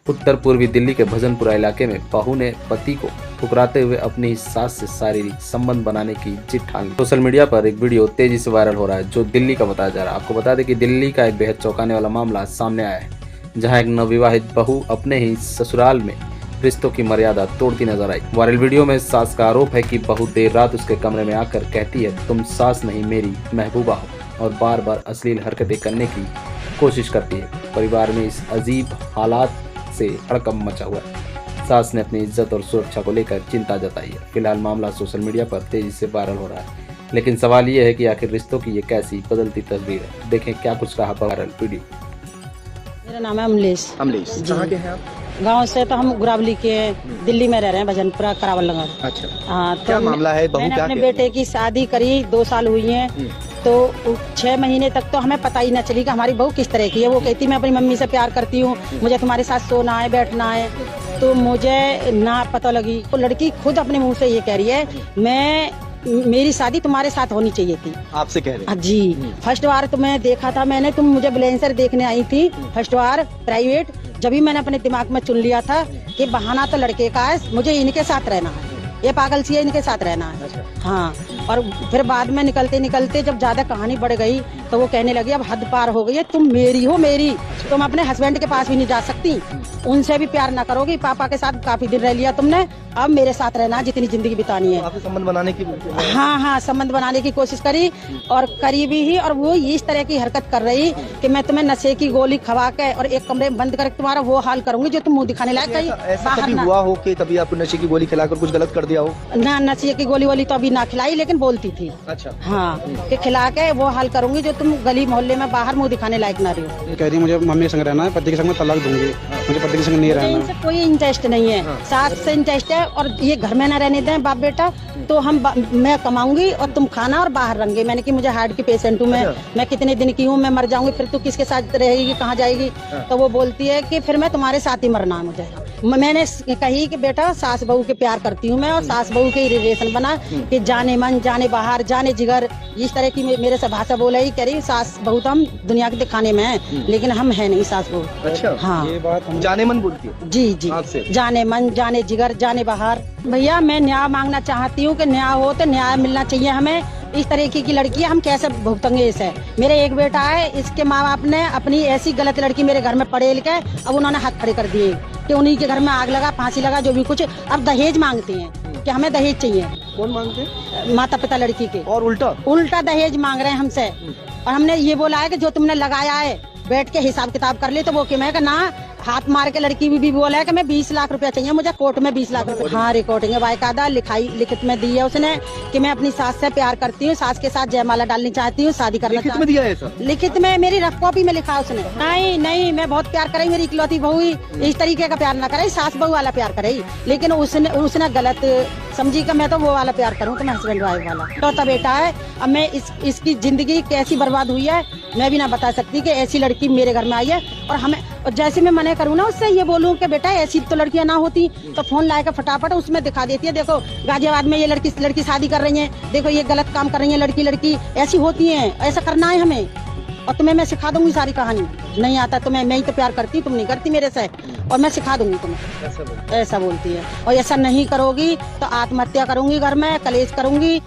उत्तर पूर्वी दिल्ली के भजनपुरा इलाके में बहू ने पति को ठुकराते हुए अपनी सास से शारीरिक संबंध बनाने की जिद ठान ली। सोशल मीडिया पर एक वीडियो तेजी से वायरल हो रहा है जो दिल्ली का बताया जा रहा है। आपको बता दें कि दिल्ली का एक बेहद चौंकाने वाला मामला सामने आया है, जहां एक नवविवाहित बहू अपने ही ससुराल में रिश्तों की मर्यादा तोड़ती नजर आई। वायरल वीडियो में सास का आरोप है कि बहू देर रात उसके कमरे में आकर कहती है, तुम सास नहीं मेरी महबूबा हो, और बार बार अश्लील हरकतें करने की कोशिश करती है। परिवार में इस अजीब हालात से हड़कंप मचा हुआ है। सास ने अपनी इज्जत और सुरक्षा को लेकर चिंता जताई है। फिलहाल मामला सोशल मीडिया पर तेजी से वायरल हो रहा है, लेकिन सवाल ये है कि आखिर रिश्तों की ये कैसी बदलती तस्वीर है। देखें क्या कुछ कहा वायरल वीडियो। मेरा नाम है अमलेश। कहाँ के हैं आप? गांव से तो हम गुरावली के हैं, दिल्ली में रह रहे हैं, भजनपुरा करावल नगर। अच्छा, हाँ, तो क्या मामला है? बहू मैंने क्या अपने कहती है? बेटे की शादी करी, 2 साल हुई हैं, तो 6 महीने तक तो हमें पता ही न चली कि हमारी बहू किस तरह की है। वो कहती मैं अपनी मम्मी से प्यार करती हूँ, मुझे तुम्हारे साथ सोना है, बैठना है, तो मुझे ना पता लगी। तो लड़की खुद अपने मुंह से ये कह रही है, मेरी शादी तुम्हारे साथ होनी चाहिए थी। आपसे कह रहे हैं? जी, फर्स्ट बार तो मैं देखा था मैंने, तुम मुझे ब्लेंसर देखने आई थी फर्स्ट बार प्राइवेट, जब भी मैंने अपने दिमाग में चुन लिया था कि बहाना तो लड़के का है, मुझे इनके साथ रहना है, ये पागल सी है, इनके साथ रहना है। हाँ, और फिर बाद में निकलते निकलते जब ज्यादा कहानी बढ़ गई तो वो कहने लगी अब हद पार हो गई है, तुम मेरी हो मेरी, तुम अपने हस्बैंड के पास भी नहीं जा सकती, उनसे भी प्यार ना करोगी, पापा के साथ काफी दिन रह लिया तुमने, अब मेरे साथ रहना जितनी जिंदगी बितानी है। आपसे संबंध बनाने की? हाँ, संबंध बनाने की कोशिश करी और करी भी ही, और वो इस तरह की हरकत कर रही कि मैं तुम्हें नशे की गोली खवा के और एक कमरे में बंद करके तुम्हारा वो हाल करूंगी जो तुम मुंह दिखाने लायक कहीं ऐसा बाहर कभी ना। हुआ हो कि कभी आपको नशे की गोली खिलाकर कुछ गलत कर दिया हो? ना, नशे की गोली वोली तो अभी ना खिलाई, लेकिन बोलती थी। अच्छा। हाँ, कि खिला के वो हाल करूंगी जो तुम गली मोहल्ले में बाहर मुंह दिखाने लायक ना रहो। कह रही मुझे मम्मी के संग रहना है, पति के संग मैं तलाक दूंगी, मुझे पति के संग नहीं रहना। इनसे कोई इंटरेस्ट नहीं है, सास से इंटरेस्ट है, और ये घर में ना रहने दें बाप बेटा, तो मैं कमाऊंगी और तुम खाना और बाहर रहेंगे। मैंने कि मुझे हार्ट की पेशेंट हूँ, मैं कितने दिन की हूँ, मैं मर जाऊंगी, फिर तू किसके साथ रहेगी, कहाँ जाएगी? तो वो बोलती है कि फिर मैं तुम्हारे साथ ही मरना है मुझे। मैंने कही कि बेटा सास बहू के प्यार करती हूँ मैं, और सास बहू के रिलेशन बना कि जाने मन जाने बाहर जाने जिगर, इस तरह की मेरे से भाषा बोला ही। कह रही सास बहू तो हम दुनिया के दिखाने में है, लेकिन हम है नहीं सास बहू। अच्छा, हाँ, ये बात जाने मन बोलती है? जी, जाने मन जाने जिगर जाने बाहर। भैया मैं न्याय मांगना चाहती हूँ कि न्याय हो तो न्याय मिलना चाहिए हमें। इस तरीके की लड़की हम कैसे भुगतेंगे इसे? मेरे एक बेटा है, इसके माँ बाप ने अपनी ऐसी गलत लड़की मेरे घर में पड़े लिखे, अब उन्होंने हाथ खड़े कर दिए कि उन्हीं के घर में आग लगा, फांसी लगा, जो भी कुछ। अब दहेज मांगते हैं कि हमें दहेज चाहिए। कौन मांगते हैं? माता पिता लड़की के। और उल्टा दहेज मांग रहे हैं हमसे। और हमने ये बोला है कि जो तुमने लगाया है बैठ के हिसाब किताब कर ले, तो वो कि मैं ना हाथ मार के लड़की भी बोला है कि मैं 20 लाख रुपया चाहिए मुझे, कोर्ट में 20 लाख रुपया। हाँ, रिकॉर्डिंग है, बाकायदा लिखित में दी है उसने कि मैं अपनी सास से प्यार करती हूँ, सास के साथ जयमाला डालनी चाहती हूँ, शादी करना लिखित में दिया है सर? लिखित में मेरी रफ कॉपी में लिखा उसने। नहीं, मैं बहुत प्यार करी, मेरी इकलौती बहू ही इस तरीके का प्यार ना करे, सास बहू वाला प्यार करे, लेकिन उसने गलत समझी कि मैं तो वो वाला प्यार करूँ, तो मैं हस्बैंड वाइफ वाला। तो बेटा है, अब मैं इसकी जिंदगी कैसी बर्बाद हुई है मैं भी ना बता सकती कि ऐसी लड़की मेरे घर में आई है। और जैसे मैं मना करूँ ना उससे, ये बोलूँ कि बेटा ऐसी तो लड़कियां ना होती, तो फोन लाकर फटाफट उसमें दिखा देती है, देखो गाजियाबाद में ये लड़की शादी कर रही है, देखो ये गलत काम कर रही है, लड़की ऐसी होती है, ऐसा करना है हमें, और तुम्हें मैं सिखा दूंगी सारी कहानी। नहीं आता तुम्हें, मैं ही तो प्यार करती, तुम नहीं करती मेरे से, और मैं सिखा दूंगी तुम्हें। ऐसा बोलती है, और ऐसा नहीं करोगी तो आत्महत्या करूंगी, घर में कलेश करूंगी।